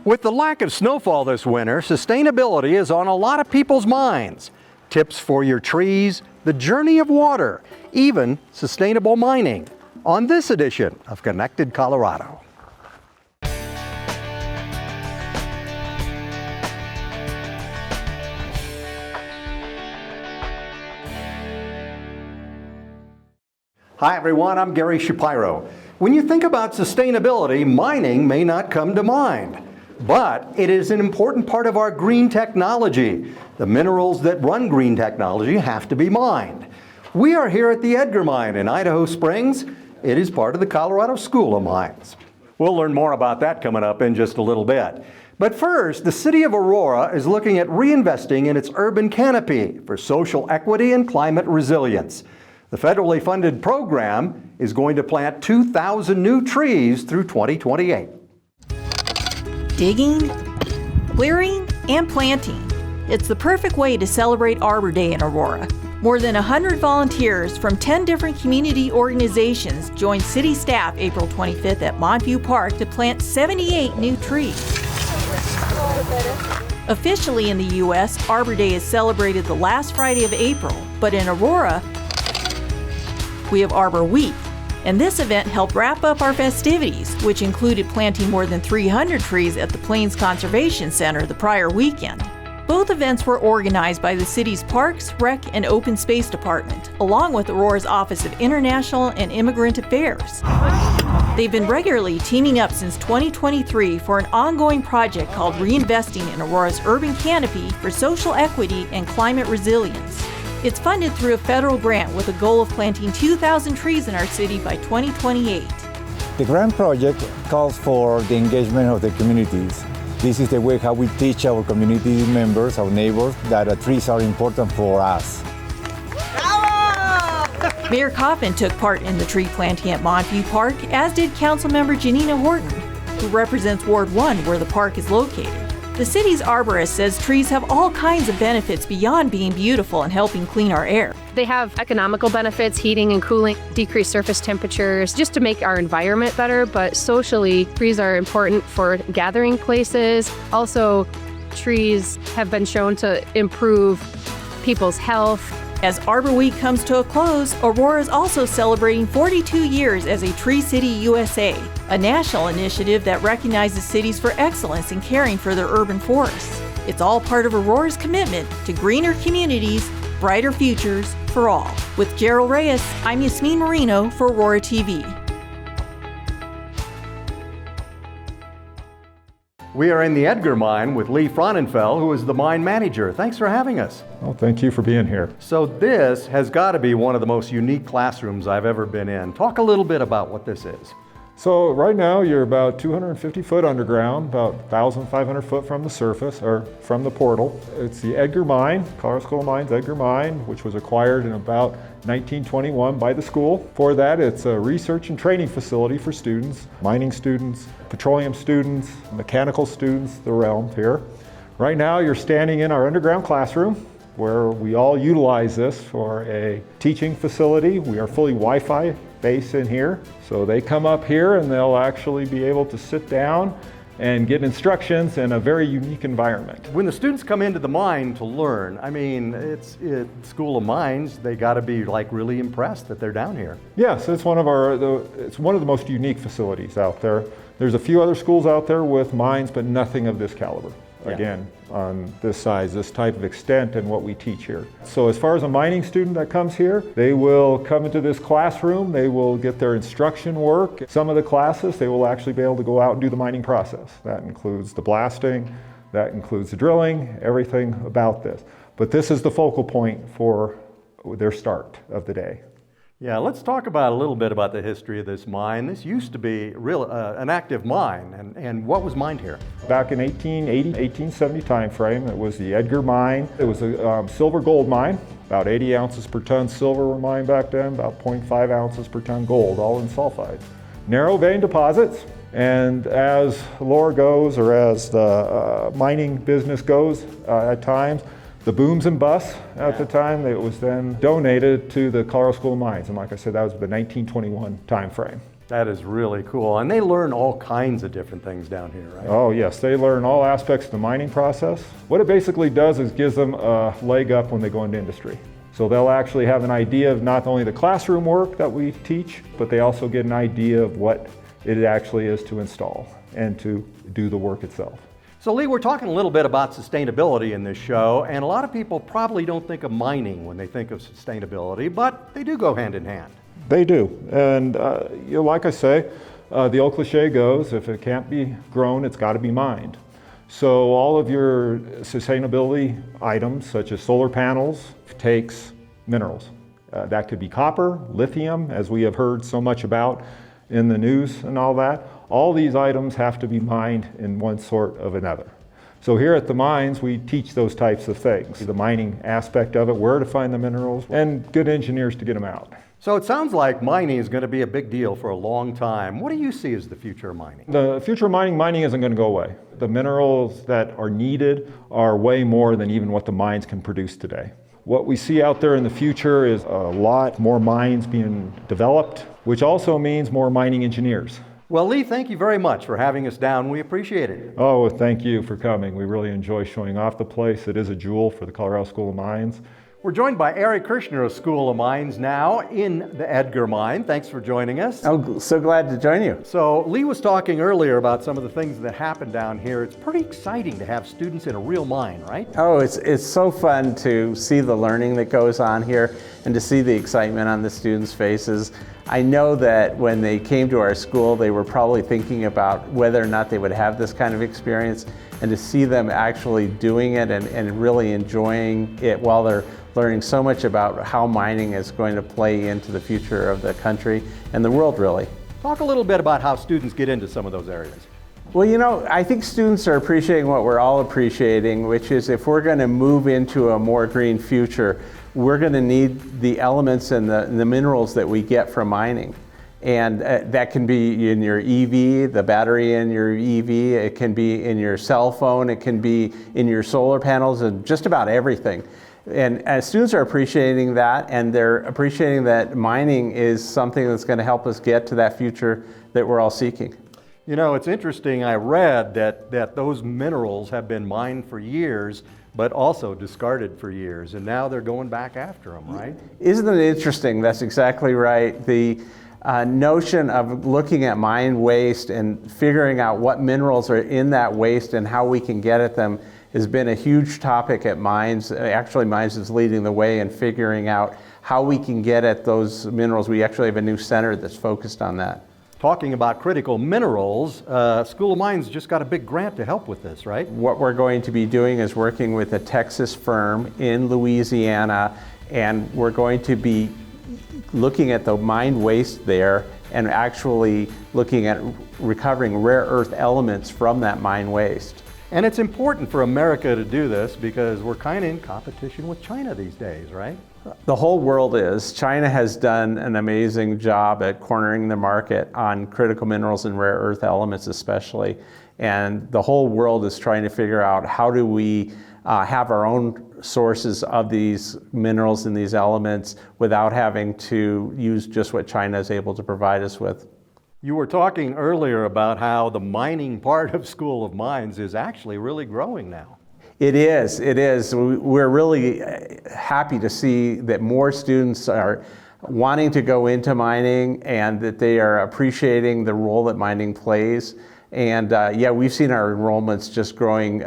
With the lack of snowfall this winter, sustainability is on a lot of people's minds. Tips for your trees, the journey of water, even sustainable mining. On this edition of Connected Colorado. Hi everyone, I'm Gary Shapiro. When you think about sustainability, mining may not come to mind. But it is an important part of our green technology. The minerals that run green technology have to be mined. We are here at the Edgar Mine in Idaho Springs. It is part of the Colorado School of Mines. We'll learn more about that coming up in just a little bit. But first, the city of Aurora is looking at reinvesting in its urban canopy for social equity and climate resilience. The federally funded program is going to plant 2,000 new trees through 2028. Digging, clearing, and planting. It's the perfect way to celebrate Arbor Day in Aurora. More than 100 volunteers from 10 different community organizations joined city staff April 25th at Montview Park to plant 78 new trees. Officially in the U.S., Arbor Day is celebrated the last Friday of April, but in Aurora, we have Arbor Week. And this event helped wrap up our festivities, which included planting more than 300 trees at the Plains Conservation Center the prior weekend. Both events were organized by the city's Parks, Rec, and Open Space Department, along with Aurora's Office of International and Immigrant Affairs. They've been regularly teaming up since 2023 for an ongoing project called Reinvesting in Aurora's Urban Canopy for Social Equity and Climate Resilience. It's funded through a federal grant with a goal of planting 2,000 trees in our city by 2028. The grant project calls for the engagement of the communities. This is the way how we teach our community members, our neighbors, that trees are important for us. Bravo! Mayor Coffin took part in the tree planting at Montview Park, as did Councilmember Janina Horton, who represents Ward 1 where the park is located. The city's arborist says trees have all kinds of benefits beyond being beautiful and helping clean our air. They have economical benefits, heating and cooling, decreased surface temperatures, just to make our environment better. But socially, trees are important for gathering places. Also, trees have been shown to improve people's health. As Arbor Week comes to a close, Aurora is also celebrating 42 years as a Tree City USA, a national initiative that recognizes cities for excellence in caring for their urban forests. It's all part of Aurora's commitment to greener communities, brighter futures for all. With Gerald Reyes, I'm Yasmin Marino for Aurora TV. We are in the Edgar Mine with Lee Fraunenfeld, who is the mine manager. Thanks for having us. Well, thank you for being here. So this has got to be one of the most unique classrooms I've ever been in. Talk a little bit about what this is. So right now you're about 250 foot underground, about 1,500 foot from the surface, or from the portal. It's the Edgar Mine, Colorado School of Mines Edgar Mine, which was acquired in about 1921 by the school. For that, it's a research and training facility for students, mining students, petroleum students, mechanical students, the realm here. Right now you're standing in our underground classroom, where we all utilize this for a teaching facility. We are fully Wi-Fi based in here. So they come up here and they'll actually be able to sit down and get instructions in a very unique environment. When the students come into the mine to learn, I mean, it's School of Mines, they got to be like really impressed that they're down here. Yes, it's one of the most unique facilities out there. There's a few other schools out there with mines, but nothing of this caliber. Again, on this size, this type of extent, and what we teach here. So as far as a mining student that comes here, they will come into this classroom, they will get their instruction work. Some of the classes, they will actually be able to go out and do the mining process. That includes the blasting, that includes the drilling, everything about this. But this is the focal point for their start of the day. Yeah, let's talk about a little bit about the history of this mine. This used to be an active mine, and what was mined here? Back in 1880, 1870 time frame, it was the Edgar Mine. It was a silver gold mine, about 80 ounces per ton silver were mined back then, about 0.5 ounces per ton gold, all in sulfide. Narrow vein deposits, and as lore goes, or as the mining business goes at times, the booms and busts at the time, it was then donated to the Colorado School of Mines. And like I said, that was the 1921 time frame. That is really cool. And they learn all kinds of different things down here, right? Oh yes, they learn all aspects of the mining process. What it basically does is gives them a leg up when they go into industry. So they'll actually have an idea of not only the classroom work that we teach, but they also get an idea of what it actually is to install and to do the work itself. So Lee, we're talking a little bit about sustainability in this show, and a lot of people probably don't think of mining when they think of sustainability, but they do go hand in hand. They do, and like I say, the old cliche goes, if it can't be grown, it's got to be mined. So all of your sustainability items, such as solar panels, takes minerals. That could be copper, lithium, as we have heard so much about in the news and all that. All these items have to be mined in one sort of another. So here at the mines, we teach those types of things. The mining aspect of it, where to find the minerals, and good engineers to get them out. So it sounds like mining is going to be a big deal for a long time. What do you see as the future of mining? The future of mining isn't going to go away. The minerals that are needed are way more than even what the mines can produce today. What we see out there in the future is a lot more mines being developed, which also means more mining engineers. Well, Lee, thank you very much for having us down. We appreciate it. Oh, thank you for coming. We really enjoy showing off the place. It is a jewel for the Colorado School of Mines. We're joined by Eric Kirshner of School of Mines now in the Edgar Mine. Thanks for joining us. I'm so glad to join you. So Lee was talking earlier about some of the things that happen down here. It's pretty exciting to have students in a real mine, right? Oh, it's so fun to see the learning that goes on here and to see the excitement on the students' faces. I know that when they came to our school, they were probably thinking about whether or not they would have this kind of experience, and to see them actually doing it and really enjoying it while they're learning so much about how mining is going to play into the future of the country and the world, really. Talk a little bit about how students get into some of those areas. Well, you know, I think students are appreciating what we're all appreciating, which is if we're going to move into a more green future, we're going to need the elements and the minerals that we get from mining. And that can be in your EV, the battery in your EV, it can be in your cell phone, it can be in your solar panels, and just about everything. And students are appreciating that, and they're appreciating that mining is something that's going to help us get to that future that we're all seeking. You know, it's interesting, I read that those minerals have been mined for years, but also discarded for years, and now they're going back after them, right? Isn't it interesting? That's exactly right. The notion of looking at mine waste and figuring out what minerals are in that waste and how we can get at them has been a huge topic at Mines. Actually, Mines is leading the way in figuring out how we can get at those minerals. We actually have a new center that's focused on that. Talking about critical minerals, School of Mines just got a big grant to help with this, right? What we're going to be doing is working with a Texas firm in Louisiana, and we're going to be looking at the mine waste there and actually looking at recovering rare earth elements from that mine waste. And it's important for America to do this because we're kind of in competition with China these days, right? The whole world is. China has done an amazing job at cornering the market on critical minerals and rare earth elements especially. And the whole world is trying to figure out how do we have our own sources of these minerals and these elements without having to use just what China is able to provide us with. You were talking earlier about how the mining part of School of Mines is actually really growing now. It is. We're really happy to see that more students are wanting to go into mining and that they are appreciating the role that mining plays. And yeah, we've seen our enrollments just growing,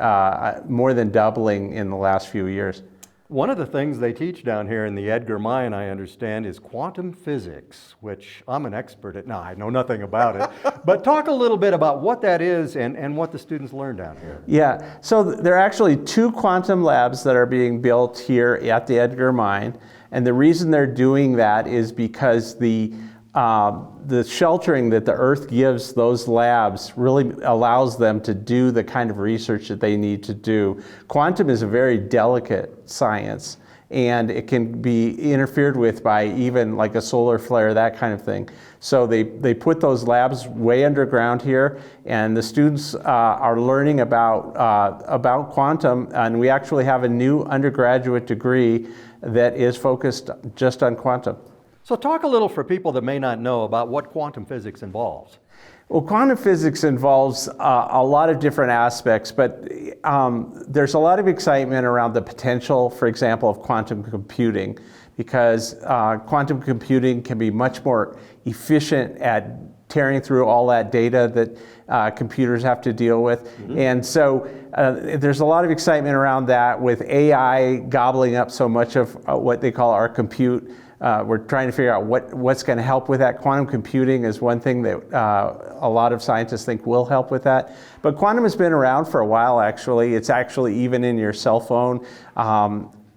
more than doubling in the last few years. One of the things they teach down here in the Edgar Mine, I understand, is quantum physics, which I'm an expert at. No, I know nothing about it. But talk a little bit about what that is and what the students learn down here. Yeah, so there are actually 2 quantum labs that are being built here at the Edgar Mine. And the reason they're doing that is because the sheltering that the Earth gives those labs really allows them to do the kind of research that they need to do. Quantum is a very delicate science, and it can be interfered with by even like a solar flare, that kind of thing. So they put those labs way underground here, and the students are learning about quantum, and we actually have a new undergraduate degree that is focused just on quantum. So talk a little for people that may not know about what quantum physics involves. Well, quantum physics involves a lot of different aspects, but there's a lot of excitement around the potential, for example, of quantum computing, because quantum computing can be much more efficient at tearing through all that data that computers have to deal with. Mm-hmm. And so there's a lot of excitement around that with AI gobbling up so much of what they call our compute. We're trying to figure out what's going to help with that. Quantum computing is one thing that a lot of scientists think will help with that. But quantum has been around for a while, actually. It's actually even in your cell phone.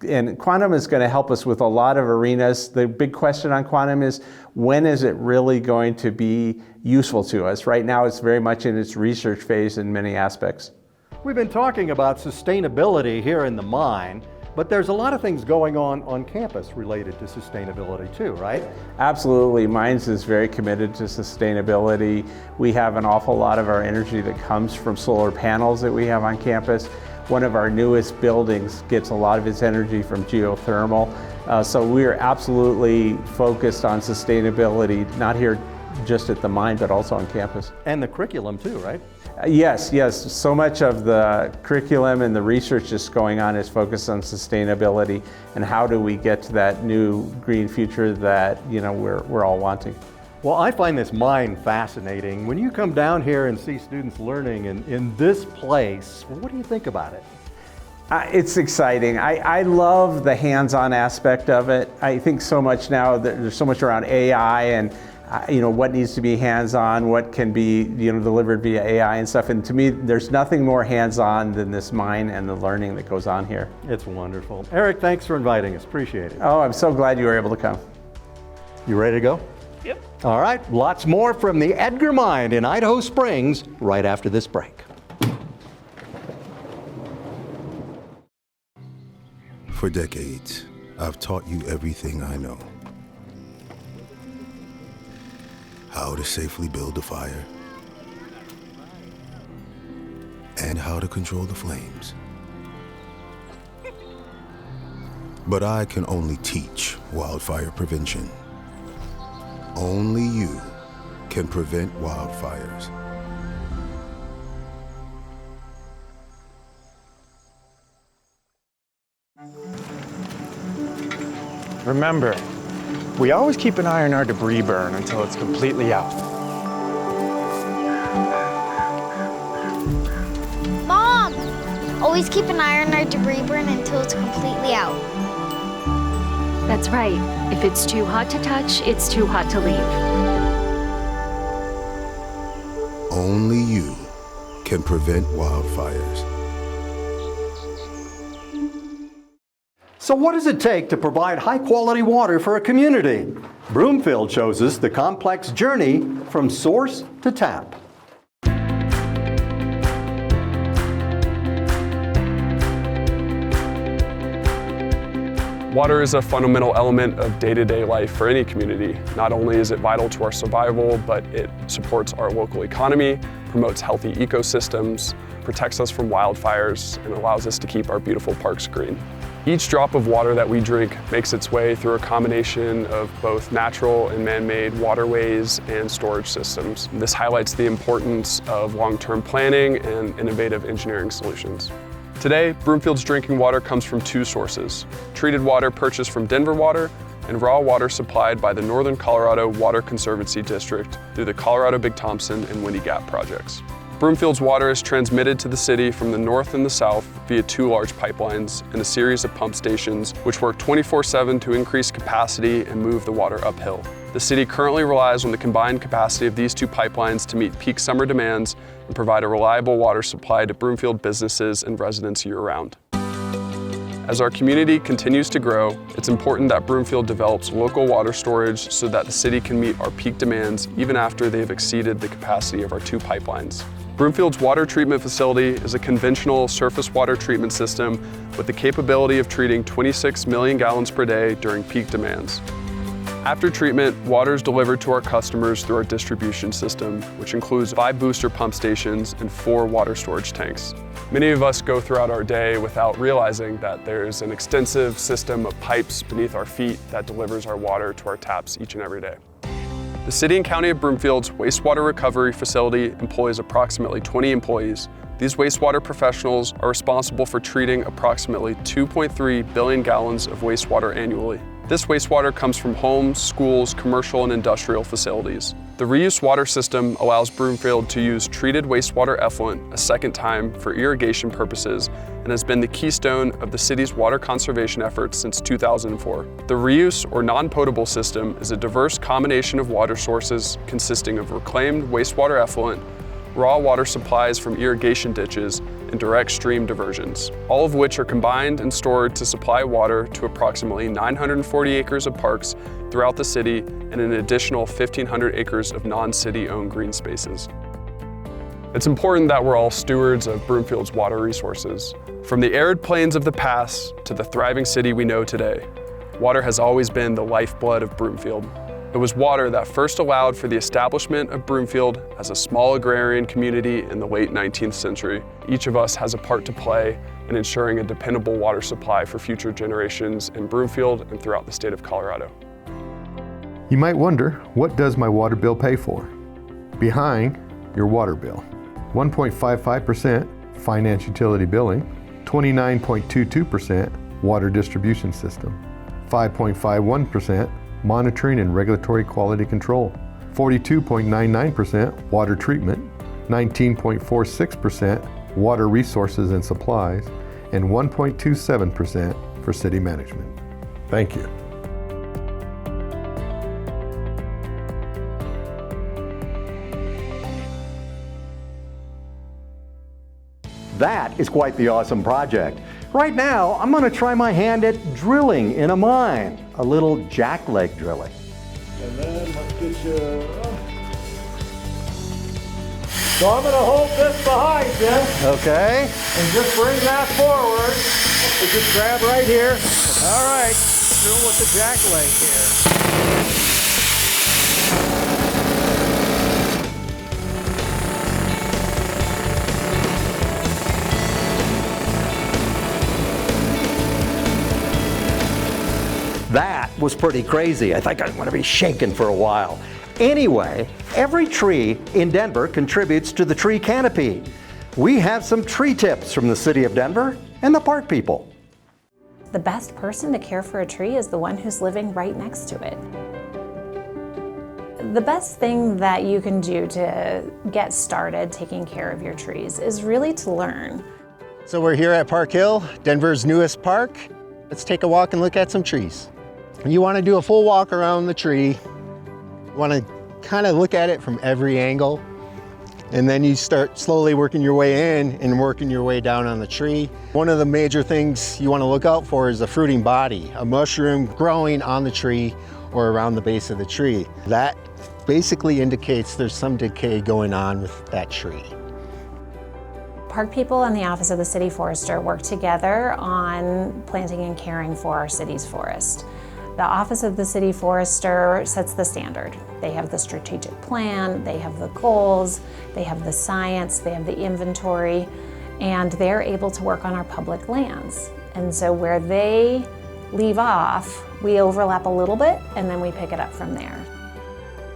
And quantum is going to help us with a lot of arenas. The big question on quantum is, when is it really going to be useful to us? Right now, it's very much in its research phase in many aspects. We've been talking about sustainability here in the mine, but there's a lot of things going on campus related to sustainability too, right? Absolutely. Mines is very committed to sustainability. We have an awful lot of our energy that comes from solar panels that we have on campus. One of our newest buildings gets a lot of its energy from geothermal. So we are absolutely focused on sustainability, not here just at the mine, but also on campus. And the curriculum too, right? Yes. So much of the curriculum and the research that's going on is focused on sustainability and how do we get to that new green future that we're all wanting. Well, I find this mine fascinating. When you come down here and see students learning in this place, what do you think about it? It's exciting. I love the hands-on aspect of it. I think so much now that there's so much around AI and what needs to be hands-on, what can be delivered via AI and stuff. And to me, there's nothing more hands-on than this mine and the learning that goes on here. It's wonderful. Eric, thanks for inviting us. Appreciate it. Oh, I'm so glad you were able to come. You ready to go? Yep. All right, lots more from the Edgar Mine in Idaho Springs right after this break. For decades, I've taught you everything I know. How to safely build a fire, and how to control the flames. But I can only teach wildfire prevention. Only you can prevent wildfires. Remember, we always keep an eye on our debris burn until it's completely out. Mom! Always keep an eye on our debris burn until it's completely out. That's right. If it's too hot to touch, it's too hot to leave. Only you can prevent wildfires. So what does it take to provide high-quality water for a community? Broomfield shows us the complex journey from source to tap. Water is a fundamental element of day-to-day life for any community. Not only is it vital to our survival, but it supports our local economy, promotes healthy ecosystems, protects us from wildfires, and allows us to keep our beautiful parks green. Each drop of water that we drink makes its way through a combination of both natural and man-made waterways and storage systems. This highlights the importance of long-term planning and innovative engineering solutions. Today, Broomfield's drinking water comes from two sources: treated water purchased from Denver Water and raw water supplied by the Northern Colorado Water Conservancy District through the Colorado Big Thompson and Windy Gap projects. Broomfield's water is transmitted to the city from the north and the south via two large pipelines and a series of pump stations which work 24/7 to increase capacity and move the water uphill. The city currently relies on the combined capacity of these two pipelines to meet peak summer demands and provide a reliable water supply to Broomfield businesses and residents year-round. As our community continues to grow, it's important that Broomfield develops local water storage so that the city can meet our peak demands even after they've exceeded the capacity of our two pipelines. Broomfield's water treatment facility is a conventional surface water treatment system with the capability of treating 26 million gallons per day during peak demands. After treatment, water is delivered to our customers through our distribution system, which includes 5 booster pump stations and 4 water storage tanks. Many of us go throughout our day without realizing that there's an extensive system of pipes beneath our feet that delivers our water to our taps each and every day. The City and County of Broomfield's wastewater recovery facility employs approximately 20 employees. These wastewater professionals are responsible for treating approximately 2.3 billion gallons of wastewater annually. This wastewater comes from homes, schools, commercial and industrial facilities. The reuse water system allows Broomfield to use treated wastewater effluent a second time for irrigation purposes and has been the keystone of the city's water conservation efforts since 2004. The reuse or non-potable system is a diverse combination of water sources consisting of reclaimed wastewater effluent, raw water supplies from irrigation ditches, and direct stream diversions, all of which are combined and stored to supply water to approximately 940 acres of parks throughout the city and an additional 1,500 acres of non-city owned green spaces. It's important that we're all stewards of Broomfield's water resources. From the arid plains of the past to the thriving city we know today, water has always been the lifeblood of Broomfield. It was water that first allowed for the establishment of Broomfield as a small agrarian community in the late 19th century. Each of us has a part to play in ensuring a dependable water supply for future generations in Broomfield and throughout the state of Colorado. You might wonder, what does my water bill pay for? Behind your water bill. 1.55% finance utility billing, 29.22% water distribution system, 5.51% monitoring and regulatory quality control, 42.99% water treatment, 19.46% water resources and supplies, and 1.27% for city management. Thank you. That is quite the awesome project. Right now, I'm going to try my hand at drilling in a mine, a little jackleg drilling. And then let's get you. So I'm going to hold this behind you. Okay. And just bring that forward. So just grab right here. All right. Drill with the jackleg here. That was pretty crazy. I think I'm going to be shaking for a while. Anyway, every tree in Denver contributes to the tree canopy. We have some tree tips from the City of Denver and the park people. The best person to care for a tree is the one who's living right next to it. The best thing that you can do to get started taking care of your trees is really to learn. So we're here at Park Hill, Denver's newest park. Let's take a walk and look at some trees. You want to do a full walk around the tree. You want to kind of look at it from every angle. And then you start slowly working your way in and working your way down on the tree. One of the major things you want to look out for is a fruiting body, a mushroom growing on the tree or around the base of the tree. That basically indicates there's some decay going on with that tree. Park people and the Office of the City Forester work together on planting and caring for our city's forest. The Office of the City Forester sets the standard. They have the strategic plan, they have the goals, they have the science, they have the inventory, and they're able to work on our public lands. And so where they leave off, we overlap a little bit and then we pick it up from there.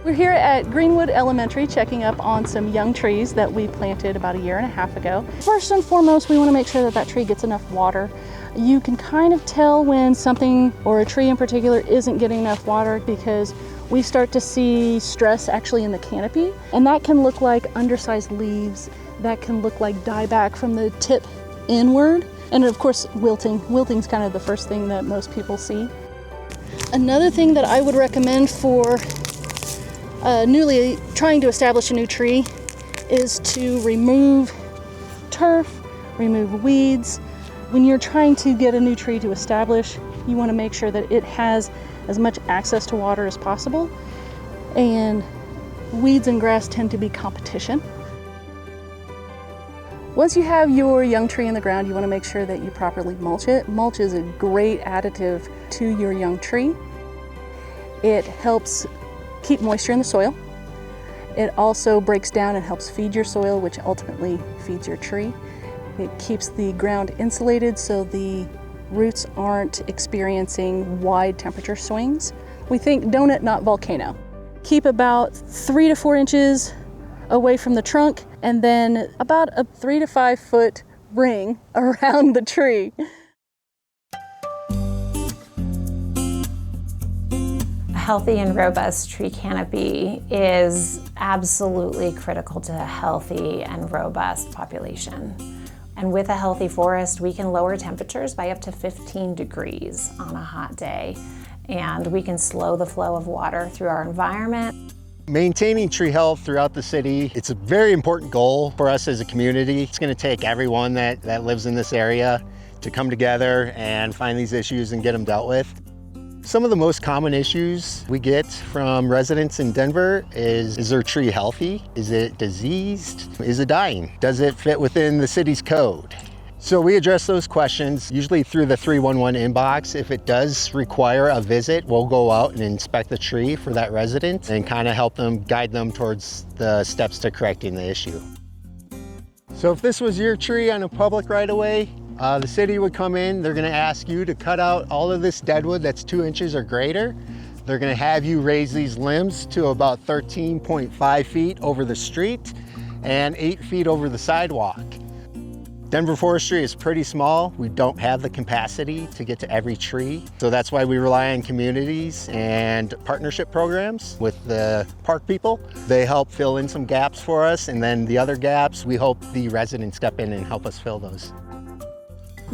We're here at Greenwood Elementary checking up on some young trees that we planted about 1.5 years ago. First and foremost, we want to make sure that that tree gets enough water. You can kind of tell when something, or a tree in particular, isn't getting enough water because we start to see stress actually in the canopy. And that can look like undersized leaves, that can look like dieback from the tip inward. And of course, wilting. Wilting's kind of the first thing that most people see. Another thing that I would recommend for newly trying to establish a new tree is to remove turf, remove weeds. When you're trying to get a new tree to establish, you want to make sure that it has as much access to water as possible. And weeds and grass tend to be competition. Once you have your young tree in the ground, you want to make sure that you properly mulch it. Mulch is a great additive to your young tree. It helps keep moisture in the soil. It also breaks down and helps feed your soil, which ultimately feeds your tree. It keeps the ground insulated so the roots aren't experiencing wide temperature swings. We think donut, not volcano. Keep about 3 to 4 inches away from the trunk, and then about a 3 to 5 foot ring around the tree. A healthy and robust tree canopy is absolutely critical to a healthy and robust population. And with a healthy forest, we can lower temperatures by up to 15 degrees on a hot day, and we can slow the flow of water through our environment. Maintaining tree health throughout the city, it's a very important goal for us as a community. It's going to take everyone that lives in this area to come together and find these issues and get them dealt with. Some of the most common issues we get from residents in Denver is their tree healthy? Is it diseased? Is it dying? Does it fit within the city's code? So we address those questions usually through the 311 inbox. If it does require a visit, we'll go out and inspect the tree for that resident and kind of help them, guide them towards the steps to correcting the issue. So if this was your tree on a public right-of-way, the city would come in, they're gonna ask you to cut out all of this deadwood that's 2 inches or greater. They're gonna have you raise these limbs to about 13.5 feet over the street and 8 feet over the sidewalk. Denver Forestry is pretty small. We don't have the capacity to get to every tree. So that's why we rely on communities and partnership programs with the park people. They help fill in some gaps for us, and then the other gaps, we hope the residents step in and help us fill those.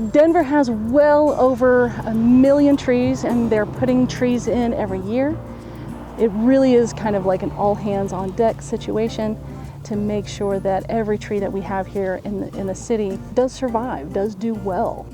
Denver has well over 1 million trees, and they're putting trees in every year. It really is kind of like an all hands on deck situation to make sure that every tree that we have here in the city does survive, does do well.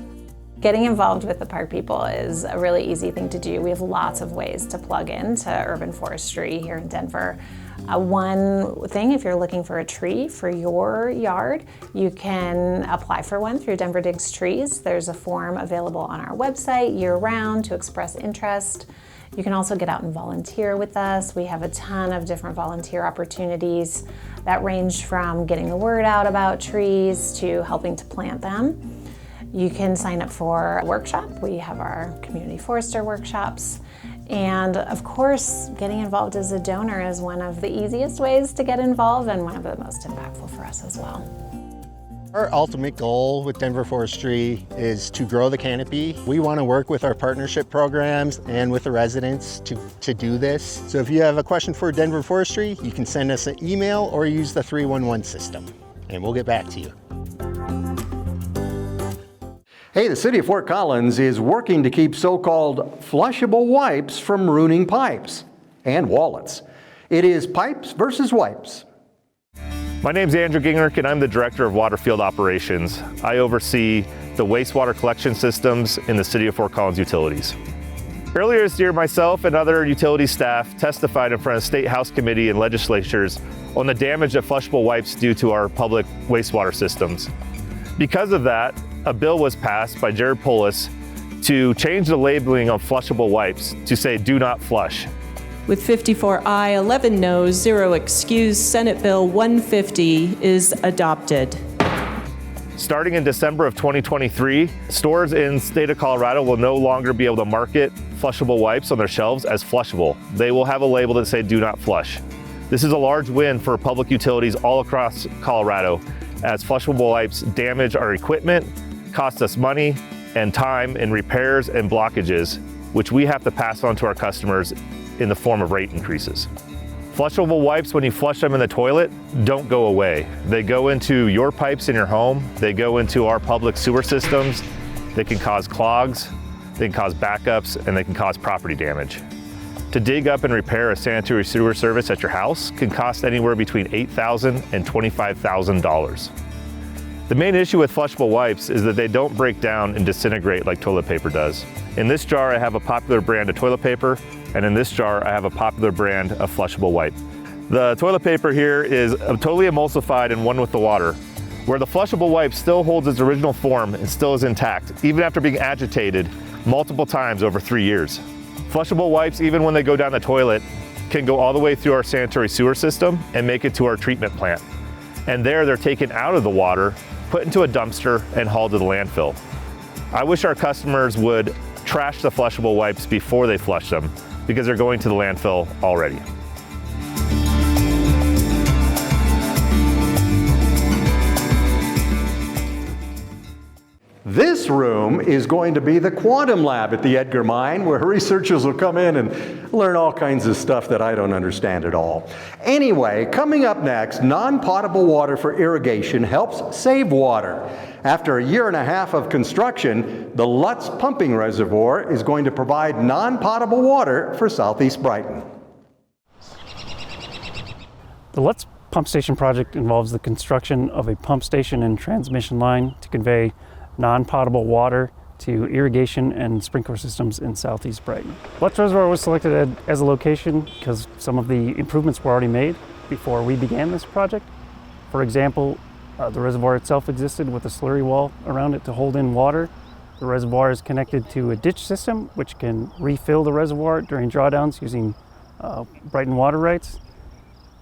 Getting involved with the park people is a really easy thing to do. We have lots of ways to plug into urban forestry here in Denver. One thing, if you're looking for a tree for your yard, you can apply for one through Denver Digs Trees. There's a form available on our website year-round to express interest. You can also get out and volunteer with us. We have a ton of different volunteer opportunities that range from getting the word out about trees to helping to plant them. You can sign up for a workshop. We have our community forester workshops. And of course, getting involved as a donor is one of the easiest ways to get involved and one of the most impactful for us as well. Our ultimate goal with Denver Forestry is to grow the canopy. We want to work with our partnership programs and with the residents to do this. So if you have a question for Denver Forestry, you can send us an email or use the 311 system, and we'll get back to you. Hey, the city of Fort Collins is working to keep so-called flushable wipes from ruining pipes and wallets. It is pipes versus wipes. My name's Andrew Gingrich, and I'm the Director of Waterfield Operations. I oversee the wastewater collection systems in the City of Fort Collins Utilities. Earlier this year, myself and other utility staff testified in front of State House Committee and legislatures on the damage that flushable wipes do to our public wastewater systems. Because of that, a bill was passed by Jared Polis to change the labeling of flushable wipes to say "do not flush." With 54 aye, 11 noes, 0 excused, Senate Bill 150 is adopted. Starting in December of 2023, stores in the state of Colorado will no longer be able to market flushable wipes on their shelves as flushable. They will have a label that say "do not flush." This is a large win for public utilities all across Colorado, as flushable wipes damage our equipment, cost us money and time in repairs and blockages, which we have to pass on to our customers in the form of rate increases. Flushable wipes, when you flush them in the toilet, don't go away. They go into your pipes in your home, they go into our public sewer systems, they can cause clogs, they can cause backups, and they can cause property damage. To dig up and repair a sanitary sewer service at your house can cost anywhere between $8,000 and $25,000. The main issue with flushable wipes is that they don't break down and disintegrate like toilet paper does. In this jar, I have a popular brand of toilet paper, and in this jar, I have a popular brand of flushable wipe. The toilet paper here is totally emulsified and one with the water, where the flushable wipe still holds its original form and still is intact, even after being agitated multiple times over 3 years. Flushable wipes, even when they go down the toilet, can go all the way through our sanitary sewer system and make it to our treatment plant. And there, they're taken out of the water, put into a dumpster and hauled to the landfill. I wish our customers would trash the flushable wipes before they flush them, because they're going to the landfill already. This room is going to be the quantum lab at the Edgar Mine, where researchers will come in and learn all kinds of stuff that I don't understand at all. Anyway, coming up next, non-potable water for irrigation helps save water. After a year and a half of construction, the Lutz Pumping Reservoir is going to provide non-potable water for Southeast Brighton. The Lutz Pump Station project involves the construction of a pump station and transmission line to convey non-potable water to irrigation and sprinkler systems in Southeast Brighton. Lutz Reservoir was selected as a location because some of the improvements were already made before we began this project. For example, the reservoir itself existed with a slurry wall around it to hold in water. The reservoir is connected to a ditch system which can refill the reservoir during drawdowns using Brighton water rights.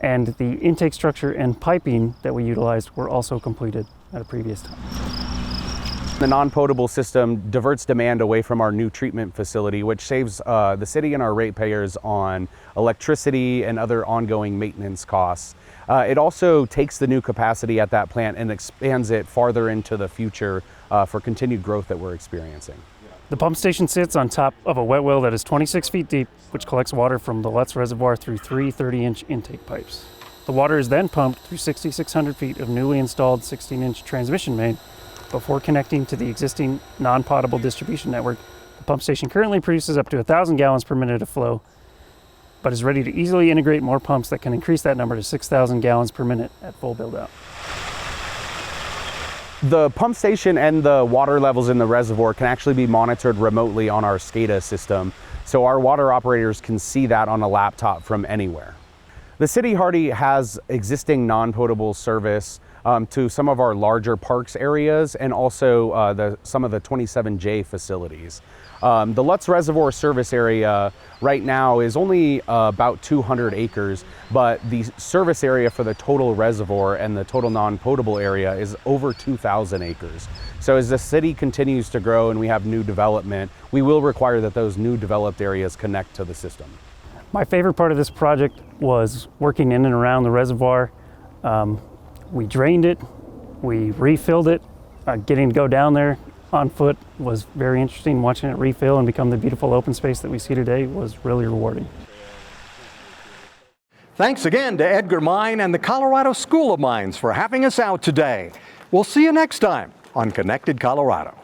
And the intake structure and piping that we utilized were also completed at a previous time. The non-potable system diverts demand away from our new treatment facility, which saves the city and our ratepayers on electricity and other ongoing maintenance costs. It also takes the new capacity at that plant and expands it farther into the future for continued growth that we're experiencing. The pump station sits on top of a wet well that is 26 feet deep, which collects water from the Lutz Reservoir through three 30-inch intake pipes. The water is then pumped through 6,600 feet of newly installed 16-inch transmission main before connecting to the existing non-potable distribution network. The pump station currently produces up to 1,000 gallons per minute of flow, but is ready to easily integrate more pumps that can increase that number to 6,000 gallons per minute at full build-out. The pump station and the water levels in the reservoir can actually be monitored remotely on our SCADA system, so our water operators can see that on a laptop from anywhere. The City Hardy has existing non-potable service to some of our larger parks areas and also some of the 27J facilities. The Lutz Reservoir service area right now is only about 200 acres, but the service area for the total reservoir and the total non-potable area is over 2,000 acres. So as the city continues to grow and we have new development, we will require that those new developed areas connect to the system. My favorite part of this project was working in and around the reservoir. We drained it, we refilled it. Getting to go down there on foot was very interesting. Watching it refill and become the beautiful open space that we see today was really rewarding. Thanks again to Edgar Mine and the Colorado School of Mines for having us out today. We'll see you next time on Connected Colorado.